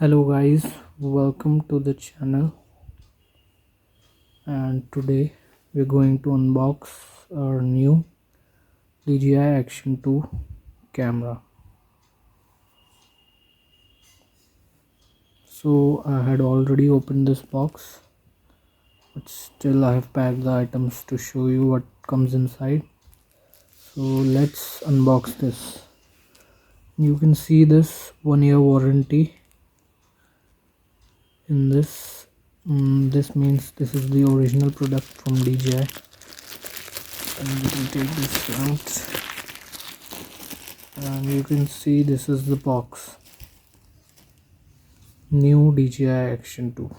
Hello guys, welcome to the channel, and today we're going to unbox our new Dji Action 2 camera. So I had already opened this box, but still I have packed the items to show you what comes inside. So let's unbox this. You can see this 1-year warranty in this. This means this is the original product from DJI. And we can take this out, and you can see this is the box. New Dji Action 2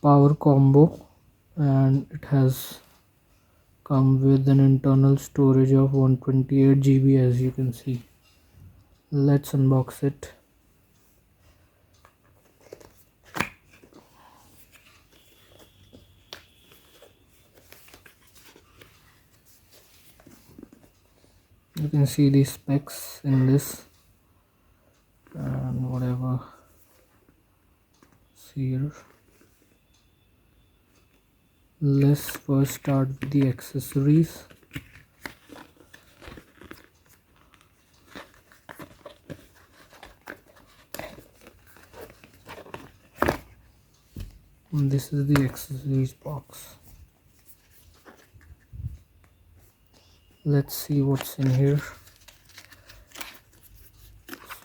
power combo, and it has come with an internal storage of 128 GB, as you can see. Let's unbox it. You can see the specs in this and whatever is here. Let's first start with the accessories. And this is the accessories box. Let's see what's in here.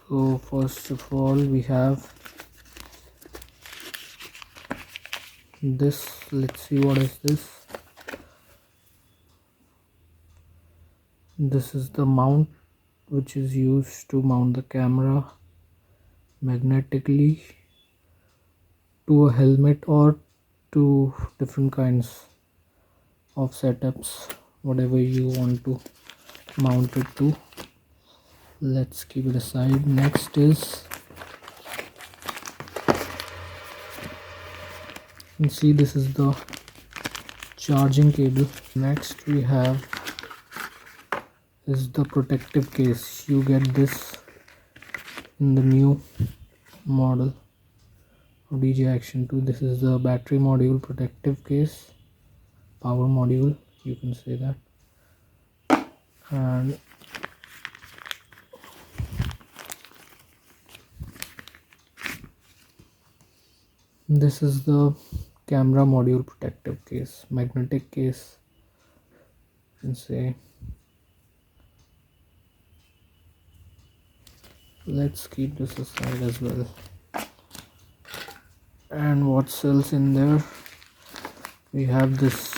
So first of all, we have this. Let's see what is this. This is the mount which is used to mount the camera magnetically to a helmet or to different kinds of setups, whatever you want to mount it to. Let's keep it aside. Next is, you can see this is the charging cable. Next we have is the protective case. You get this in the new model of Dji Action 2. This is the battery module protective case, power module, you can say that. And this is the camera module protective case, magnetic case, you can say. Let's keep this aside as well. And what's else in there? We have this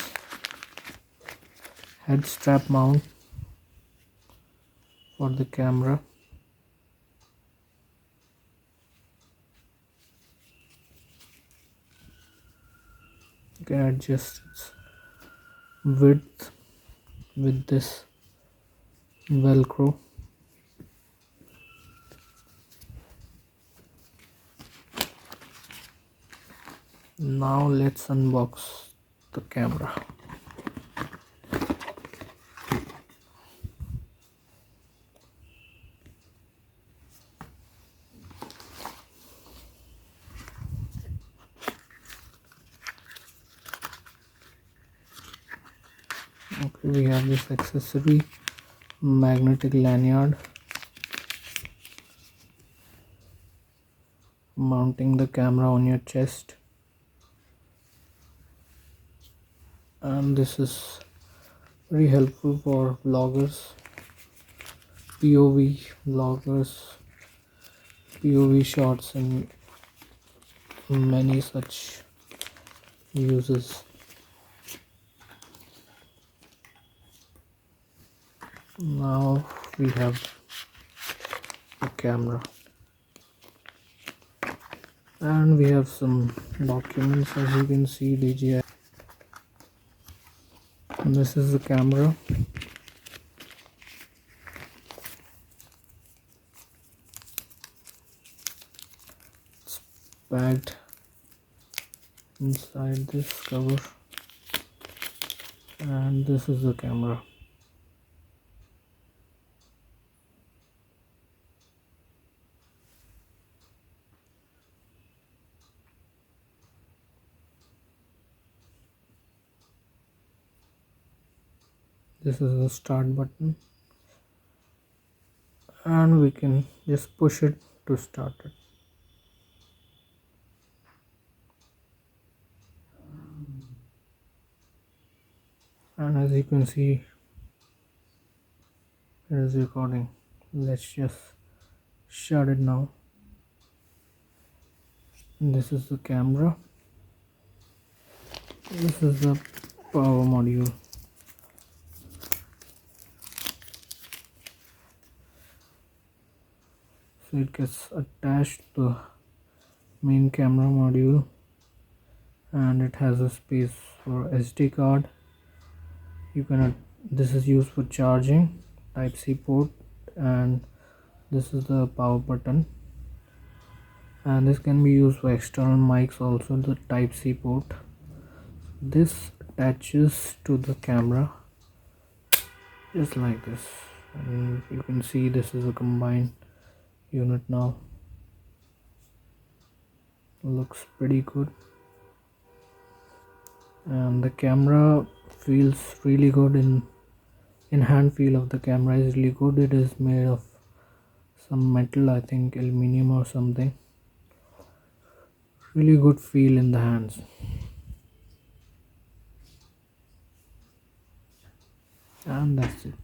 head strap mount for the camera. You can adjust its width with this velcro. Now let's unbox the camera. Okay, we have this accessory, magnetic lanyard, mounting the camera on your chest. And this is very helpful for vloggers, POV vloggers, POV shots, and many such uses. Now we have the camera, and we have some documents, as you can see. DJI, and this is the camera. It's packed inside this cover, and this is the camera. This is the start button, and we can just push it to start it. And as you can see, it is recording. Let's just shut it now. And this is the camera. This is the power module. So it gets attached to the main camera module, and it has a space for SD card. You can this is used for charging, type C port, and this is the power button, and this can be used for external mics also, the type C port. This attaches to the camera just like this, and you can see this is a combined unit now. Looks pretty good, and the camera feels really good. In hand feel of the camera is really good. It is made of some metal, I think aluminum or something. Really good feel in the hands. And that's it.